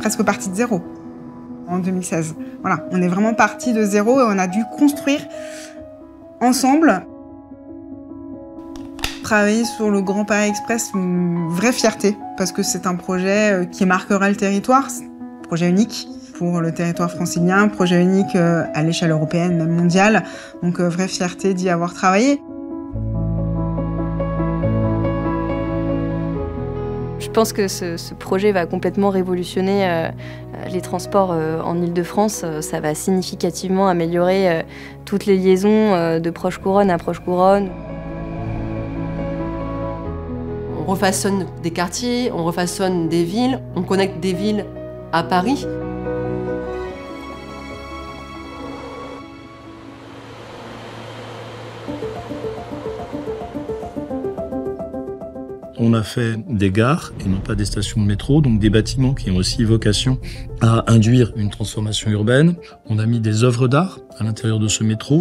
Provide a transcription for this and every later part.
presque parti de zéro en 2016. Voilà, on est vraiment parti de zéro et on a dû construire ensemble. Travailler sur le Grand Paris Express, une vraie fierté, parce que c'est un projet qui marquera le territoire, un projet unique pour le territoire francilien, projet unique à l'échelle européenne, même mondiale, donc vraie fierté d'y avoir travaillé. Je pense que ce projet va complètement révolutionner les transports en Île-de-France. Ça va significativement améliorer toutes les liaisons de Proche-Couronne à Proche-Couronne. On refaçonne des quartiers, on refaçonne des villes, on connecte des villes à Paris. On a fait des gares et non pas des stations de métro, donc des bâtiments qui ont aussi vocation à induire une transformation urbaine. On a mis des œuvres d'art à l'intérieur de ce métro.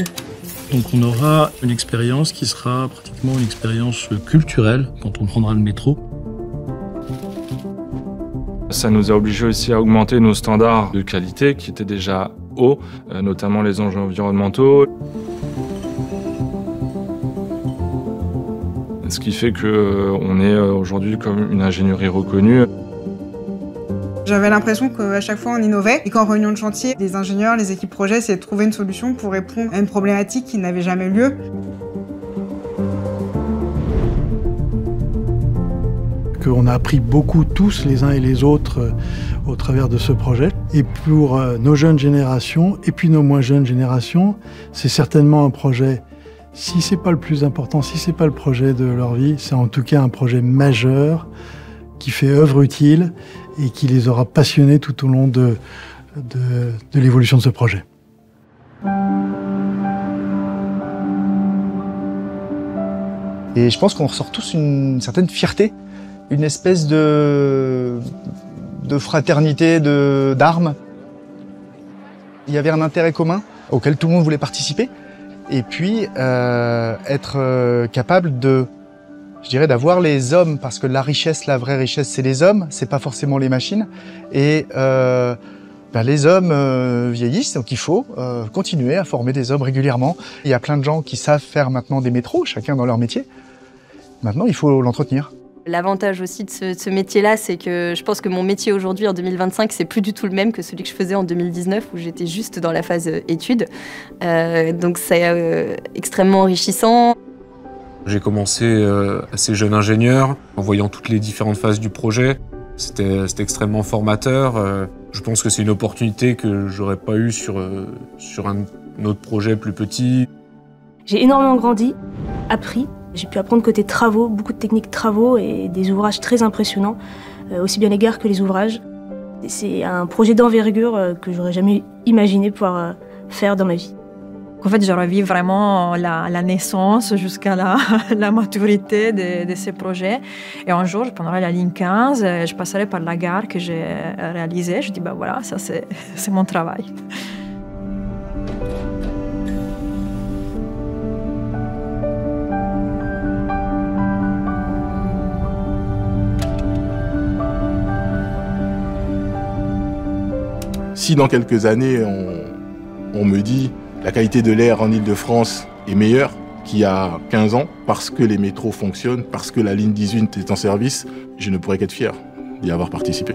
Donc on aura une expérience qui sera pratiquement une expérience culturelle quand on prendra le métro. Ça nous a obligés aussi à augmenter nos standards de qualité qui étaient déjà hauts, notamment les enjeux environnementaux. Ce qui fait qu'on est aujourd'hui comme une ingénierie reconnue. J'avais l'impression qu'à chaque fois on innovait et qu'en réunion de chantier, les ingénieurs, les équipes projet essayaient de trouver une solution pour répondre à une problématique qui n'avait jamais eu lieu. Qu'on a appris beaucoup tous les uns et les autres au travers de ce projet. Et pour nos jeunes générations et puis nos moins jeunes générations, c'est certainement un projet, si c'est pas le plus important, si c'est pas le projet de leur vie, c'est en tout cas un projet majeur qui fait œuvre utile et qui les aura passionnés tout au long de l'évolution de ce projet. Et je pense qu'on ressort tous une certaine fierté, une espèce de fraternité, d'armes. Il y avait un intérêt commun auquel tout le monde voulait participer. Et puis être capable d'avoir les hommes, parce que la richesse, la vraie richesse, c'est les hommes, c'est pas forcément les machines. Et les hommes vieillissent, donc il faut continuer à former des hommes régulièrement. Il y a plein de gens qui savent faire maintenant des métros, chacun dans leur métier. Maintenant, il faut l'entretenir. L'avantage aussi de ce métier-là, c'est que je pense que mon métier aujourd'hui, en 2025, c'est plus du tout le même que celui que je faisais en 2019, où j'étais juste dans la phase études. Donc c'est extrêmement enrichissant. J'ai commencé assez jeune ingénieur, en voyant toutes les différentes phases du projet. C'était extrêmement formateur. Je pense que c'est une opportunité que j'aurais pas eue sur un autre projet plus petit. J'ai énormément grandi, appris. J'ai pu apprendre côté travaux, beaucoup de techniques travaux et des ouvrages très impressionnants, aussi bien les gares que les ouvrages. C'est un projet d'envergure que j'aurais jamais imaginé pouvoir faire dans ma vie. En fait, je revis vraiment la naissance jusqu'à la maturité de ces projets. Et un jour, je prendrai la ligne 15, je passerai par la gare que j'ai réalisée. Je dis, voilà, ça c'est mon travail. Si dans quelques années, on me dit la qualité de l'air en Île-de-France est meilleure qu'il y a 15 ans, parce que les métros fonctionnent, parce que la ligne 18 est en service, je ne pourrais qu'être fier d'y avoir participé.